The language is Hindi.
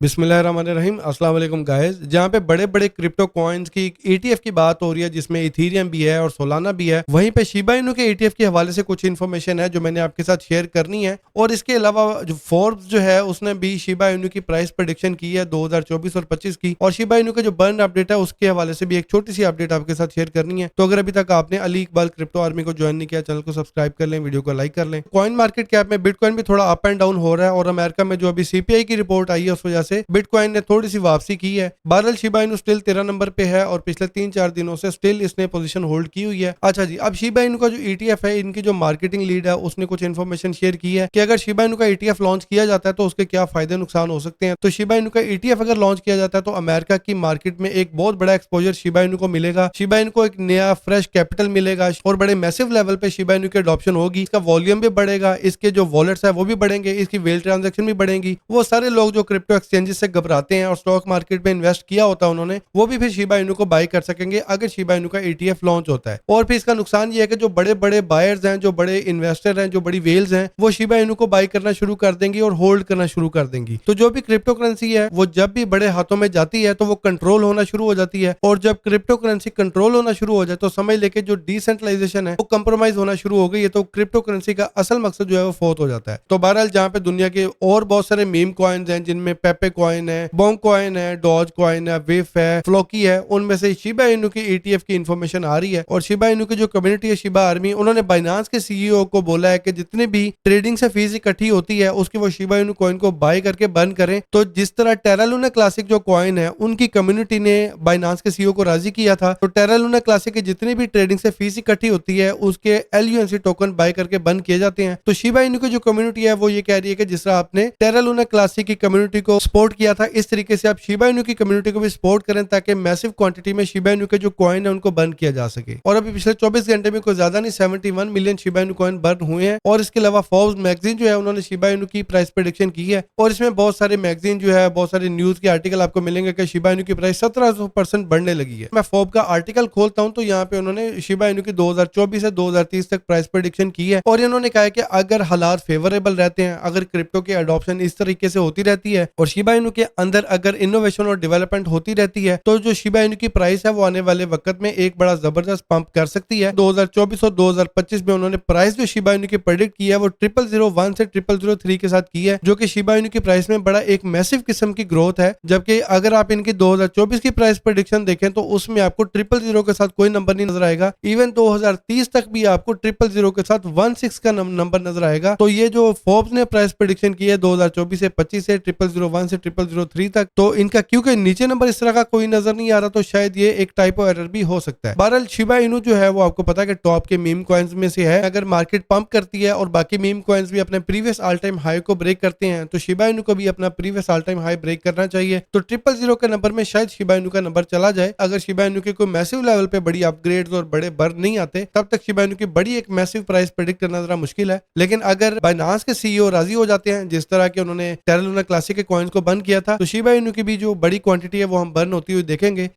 बिस्मिल्लाहिर्रहमानिर्रहीम अस्सलाम वालेकुम गाइस। जहाँ पे बड़े बड़े क्रिप्टो कॉइन्स की ईटीएफ की बात हो रही है जिसमें इथीरियम भी है और सोलाना भी है, वहीं पे शिबा इनू के ईटीएफ के हवाले से कुछ इन्फॉर्मेशन है जो मैंने आपके साथ शेयर करनी है। और इसके अलावा जो फोर्ब्स जो है उसने भी शिबा इनू की प्राइस प्रेडिक्शन की है 2024 और 25 की, और शिबा इनू के जो बर्न अपडेट है उसके हवाले से भी एक छोटी सी अपडेट आपके साथ शेयर करनी है। तो अगर अभी तक आपने अली इकबाल क्रिप्टो आर्मी को ज्वाइन नहीं किया, चैनल को सब्सक्राइब कर लें, वीडियो को लाइक कर लें। कॉइन मार्केट कैप में बिटकॉइन भी थोड़ा अप एंड डाउन हो रहा है और अमेरिका में जो अभी सीपीआई की रिपोर्ट आई है उस वजह से बिटकॉइन ने थोड़ी सी वापसी की है। बहरहाल शिबा इनू स्टिल 13 नंबर पे है और पिछले 3-4 दिनों से स्टिल इसने पोजीशन होल्ड की हुई है। अच्छा जी, अब शिबा इनू का जो ईटीएफ है, इनकी जो मार्केटिंग लीड है उसने कुछ इन्फॉर्मेशन शेयर की है कि अगर शिबा इनू का ईटीएफ लॉन्च किया जाता है तो उसके क्या फायदे नुकसान हो सकते हैं। तो शिबा इनू का ईटीएफ अगर लॉन्च किया जाता है तो अमेरिका की मार्केट में एक बहुत बड़ा एक्सपोजर शिबा इनू को मिलेगा। शिबा इनू को एक नया फ्रेश कैपिटल मिलेगा और बड़े मैसिव लेवल पे शिबा इनू की अडॉप्शन होगी। इसका वॉल्यूम भी बढ़ेगा, इसके जो वॉलेट्स है वो भी बढ़ेंगे, इसकी वेल ट्रांजेक्शन भी बढ़ेंगी। वो सारे लोग जो क्रिप्टो एक्सचेंजेस से घबराते हैं और स्टॉक मार्केट में इन्वेस्ट किया होता है उन्होंने, वो भी फिर शिबा इनू को बाय कर सकेंगे अगर शिबा इनू का ईटीएफ लॉन्च होता है। और फिर इसका नुकसान ये है कि जो बड़े बड़े बायर्स हैं, जो बड़े इन्वेस्टर हैं, जो बड़ी वेल्स हैं, वो शिबा इनू को बाय करना शुरू कर देंगी और होल्ड करना शुरू कर देंगी। तो जो भी क्रिप्टो करेंसी है वो जब भी बड़े हाथों में जाती है तो वो कंट्रोल होना शुरू हो जाती है, और जब क्रिप्टो करेंसी कंट्रोल होना शुरू हो जाए तो समझ लेके जो डिसेंट्रलाइजेशन है वो कंप्रोमाइज होना शुरू हो गई है। तो क्रिप्टो करेंसी का असल मकसद जो है वो फोत हो जाता है। तो बहरहाल जहाँ पे दुनिया के और बहुत सारे मीम कॉइन्स हैं जिनमें पेपे कॉइन है, बोंग कॉइन है, डॉज कॉइन है, विफ है, फ्लोकी है, उनमें से शिबा इनू की ईटीएफ की इंफॉर्मेशन आ रही है। और शिबा इनू की जो कम्युनिटी है शिबा आर्मी, उन्होंने बाइनांस के सीईओ को बोला है कि जितनी भी ट्रेडिंग से फीस इकट्ठी होती है उसकी वो शिबा इनू कॉइन को बाय करके बर्न करें। तो जिस तरह टेरा लूना क्लासिक जो कॉइन है उनकी कम्युनिटी ने बाइनांस के सीईओ को राजी किया था, तो टेरा लूना क्लासिक की जितनी भी ट्रेडिंग से फीस इकट्ठी होती है उसके एलयूएनसी टोकन बाय करके बर्न किए जाते हैं। तो शिबा इनू की जो कम्युनिटी है वो ये कह रही है कि जिस तरह आपने टेरा लूना क्लासिक की कम्युनिटी को सपोर्ट किया था, इस तरीके से आप शिबा इनू की कम्युनिटी को भी सपोर्ट करें ताकि मैसिव क्वांटिटी में शिबा इनू के जो कॉइन है उनको बर्न किया जा सके। और अभी पिछले 24 घंटे में कोई ज्यादा नहीं 71 million Shiba Inu coin burn हुए हैं। और इसके अलावा फोर्ब्स मैगजीन जो है उन्होंने शिबा इनू की प्राइस प्रेडिक्शन की है, और इसमें बहुत सारे मैगजीन जो है, बहुत सारे न्यूज के आर्टिकल आपको मिलेंगे कि शिबा इनू की प्राइस 1700% बढ़ने लगी है। मैं फोर्ब का आर्टिकल खोलता हूं तो यहाँ पे उन्होंने शिबा इनू की 2024 से 2030 तक प्राइस प्रेडिक्शन की है, और इन्होंने कहा है कि अगर हालात फेवरेबल रहते हैं, अगर क्रिप्टो की अडॉप्शन इस तरीके से होती रहती है और शिबा इनू के अंदर अगर इनोवेशन और डेवलपमेंट होती रहती है, तो जो शिबा इनू की प्राइस है वो आने वाले वक्त में एक बड़ा जबरदस्त पंप कर सकती है। 2024 और 2025 में उन्होंने प्राइस जो शिबा इनू की प्रेडिक्ट की है वो 0001 से 0003 के साथ की है, जो कि शिबा इनू की प्राइस में बड़ा एक मैसिव किस्म की ग्रोथ है। जबकि अगर आप इनकी 2024 की प्राइस प्रेडिक्शन देखें तो उसमें आपको 000 के साथ कोई नंबर नहीं नजर आएगा। इवन 2030 तक भी आपको 000 के साथ 16 का नंबर नजर आएगा। तो ये जो फोर्ब्स ने प्राइस प्रेडिक्शन की है 2024 से 25 से 0001 से 0003 तक, तो इनका क्योंकि नीचे नंबर इस तरह का कोई नजर नहीं आ रहा, तो शायद ये एक टाइपो एरर भी हो सकता है। बहरहाल शिबा इनू जो है वो आपको पता है कि टॉप के मीम कॉइन्स में से है। अगर मार्केट पंप करती है और बाकी मीम कॉइन्स भी अपने प्रीवियस ऑल टाइम हाई को ब्रेक करते हैं, तो शिबा इनू को भी अपना previous all time high break करना चाहिए। तो 000 के नंबर में शायद शिबा इनू का नंबर चला जाए। अगर शिबा इनू के कोई मैसिव लेवल पे बड़ी अपग्रेड्स और बड़े बर्न नहीं आते, तब तक शिबा इनू की बड़ी एक मैसिव प्राइस प्रेडिक्ट करना जरा मुश्किल है। लेकिन अगर बाइनांस के सीईओ राजी हो जाते हैं, जिस तरह के उन्होंने टेरा लूना क्लासिक के कॉइन्स को बर्न किया था, तो शिबा इनू की भी जो बड़ी क्वांटिटी है वो हम बर्न होती हुई देखेंगे।